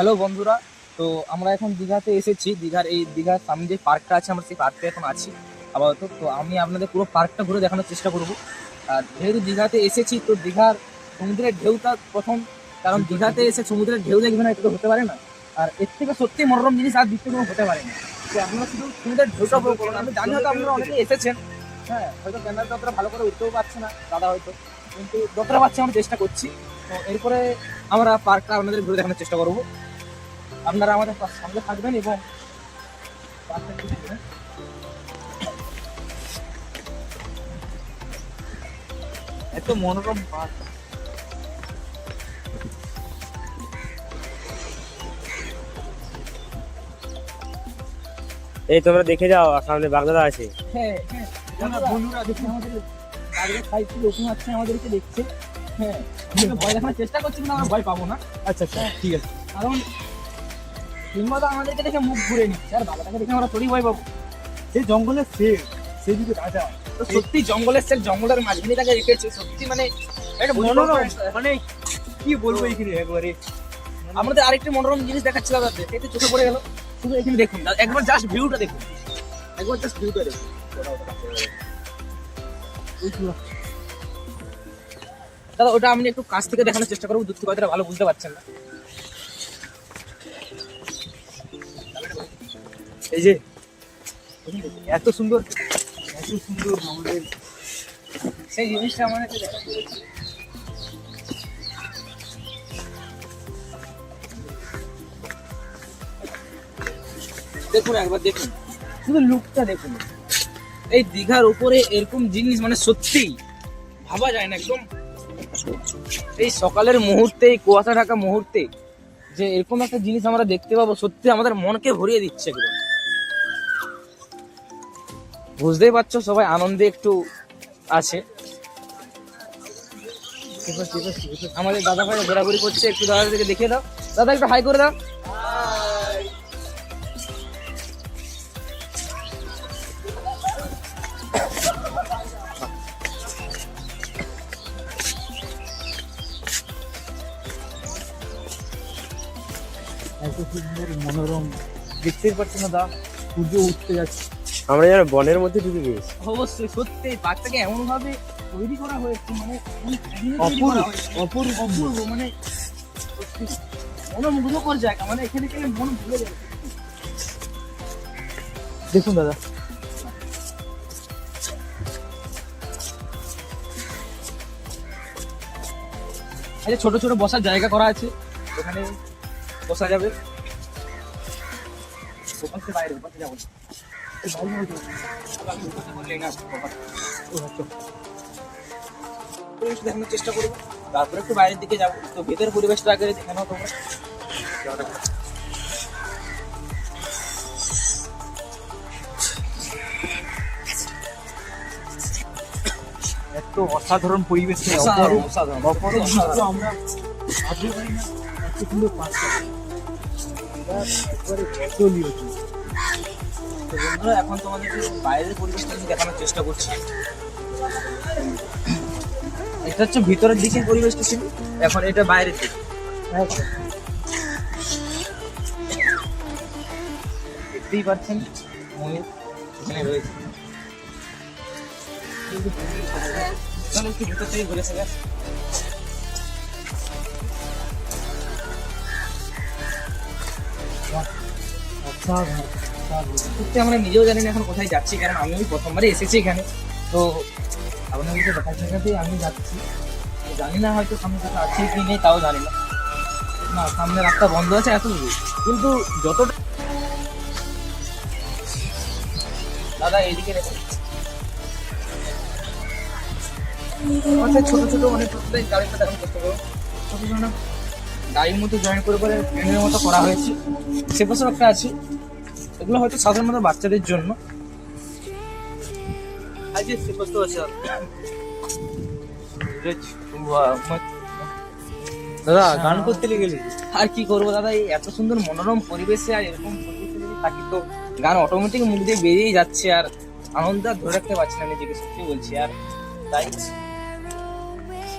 Hello বন্ধুরা, তো আমরা এখন দীঘাতে এসেছি। দীঘার সামনে যে পার্কটা আছে, আমরা সেই পার্কে এখন আছি আপাতত। তো আমি আপনাদের পুরো পার্কটা ঘুরে দেখানোর চেষ্টা করব। আর যেহেতু দীঘাতে এসেছি, তো দীঘার সমুদ্রের ঢেউটা প্রথম, কারণ দীঘাতে এসে সমুদ্রের ঢেউ দেখবে না, এটা তো হতে পারে না। আর এর থেকে সত্যি মনোরম জিনিস আর দ্বিতীয় কোনো হতে পারে না। তো আপনারা শুধু সমুদ্রের ঢেউটা উপভোগ করুন। আমি জানি হয়তো আপনারা অনেকে এসেছেন, হ্যাঁ, হয়তো ক্যামেরাটা অতটা ভালো করে উঠতেও পারছে না দাদা হয়তো, কিন্তু যতটা পারছি আমরা চেষ্টা করছি। তো এরপরে আমরা পার্কটা আপনাদের ঘুরে দেখানোর চেষ্টা করবো। আপনারা আমাদের সঙ্গে থাকবেন এবং পার্কটা একটু দেখবেন। এত মনোরম পার্ক। এই তোমরা দেখে যাও, সামনে বাগদাদা আছে। হ্যাঁ হ্যাঁ, বন্ধুরা দেখুন, আমাদের বাইরের সাইড থেকে লোক আছে, আমাদেরকে দেখছে। হ্যাঁ, আমরা ভয় দেখানোর চেষ্টা করছি, কিন্তু আমরা ভয় পাবো না। আচ্ছা আচ্ছা, ঠিক আছে। কারণ সিংহটা আমাদেরকে দেখে মুখ ঘুরে নিচ্ছে, আর বাবাটাকে দেখে আমরা থোড়ি ভয় পাবো। সেই জঙ্গলের সেই দিকে রাজা। তো সত্যি জঙ্গলের সেল, জঙ্গলের মাঝখানে তাকে রেখেছে, সত্যি মানে একটা মনোরম, মানে কি বলবো এখানে একবারে। আমাদের আরেকটি মনোরম জিনিস দেখাচ্ছিল দাদা, সেটা চোখে পড়ে গেল। শুধু এখানে দেখুন, একবার জাস্ট ভিউটা দেখুন, একবার জাস্ট ভিউটা দেখুন। দাদা ওটা আমি একটু কাছ থেকে দেখানোর চেষ্টা করবো, দূর থেকে হয়তো ভালো বুঝতে পারছেন না। এই যে এত সুন্দর আমাদের সেই জিনিসটা আমার একটু দেখা। দেখুন একবার দেখুন, শুধু লুকটা দেখুন। এই দীঘার উপরে এরকম জিনিস মানে সত্যি ভাবা যায় না একদম। এই সকালের মুহূর্তে, এই কুয়াশা ঢাকা মুহূর্তে যে এরকম একটা জিনিস আমরা দেখতে পাবো, সত্যি আমাদের মনকে ভরিয়ে দিচ্ছে একদম। বুঝতেই পারছো, সবাই আনন্দে একটু আছে। আমাদের দাদা ভাই ঘোরাঘুরি করছে, একটু দাদাদেরকে দেখিয়ে দাও। দাদা একটু হাই করে দাও। এত সুন্দর মনোরম দেখতেই পাচ্ছি না দা, সূর্য উঠতে যাচ্ছে। আমরা যেন বনের মধ্যে ঢুকে গেছি। অবশ্যই সত্যি পার্কটাকে এমন ভাবে তৈরি করা হয়েছে, মানে অপূর্ব, মানে মনোমুগ্ধকর জায়গা, মানে এখানে গেলে মন ভুলে যাবে। দেখুন দাদা, আচ্ছা, ছোট ছোট বসার জায়গা করা আছে, ওখানে বসা যাবে। ওপাশে বাইরে, ওপাশে যাবো না। পরিবেশটা দেখানোর চেষ্টা করবো, তারপরে একটু বাইরের দিকে যাবো। তো ভেতরের পরিবেশটা আগে দেখানো তোমরা। এত অসাধারণ পরিবেশ, অসাধারণ। আমরা ভাবতে পারি না এত সুন্দর পার্কটা একবারে চলি হচ্ছে। তো বন্ধুরা, এখন তোমাদেরকে বাইরের পরিবেশটা আমি দেখানোর চেষ্টা করছি। এটা হচ্ছে ভিতরের দিকের পরিবেশটা ছিল, এখন এটা বাইরের দিকে। দেখতেই পাচ্ছেন ময়ূর এখানে রয়েছে। চলো একটু ভিতর থেকে ঘুরে এসে গেছে। সত্যি আমরা নিজেও জানি না এখন কোথায় যাচ্ছি, কারণ আমি ওই প্রথমবারে এসেছি এখানে। তো আপনাদেরকে দেখার জায়গাতেই আমি যাচ্ছি। জানি না হয়তো সামনে কোথাও আছে কি নেই, তাও জানি না। না, সামনে রাস্তা বন্ধ আছে এত দূর, কিন্তু যতটা দাদা এইদিকে দেখুন, ছোট ছোট অনেক গাড়িটা দেখানোর চেষ্টা করো। ছোট ছোট গাড়ির মতো জয়েন করে ট্রেনের মতো করা হয়েছে। সে পাশে একটা আছে, এগুলো হয়তো সাধারণত বাচ্চাদের জন্য। দাদা গান করতে গেলি? আর কি করবো দাদা, এই এত সুন্দর মনোরম পরিবেশে আর এরকম পরিবেশে যদি থাকি, তো গান অটোমেটিক মুখ দিয়ে বেরিয়েই যাচ্ছে, আর আনন্দ আর ধরে রাখতে পারছি না নিজেকে, সত্যি বলছি। আর তাই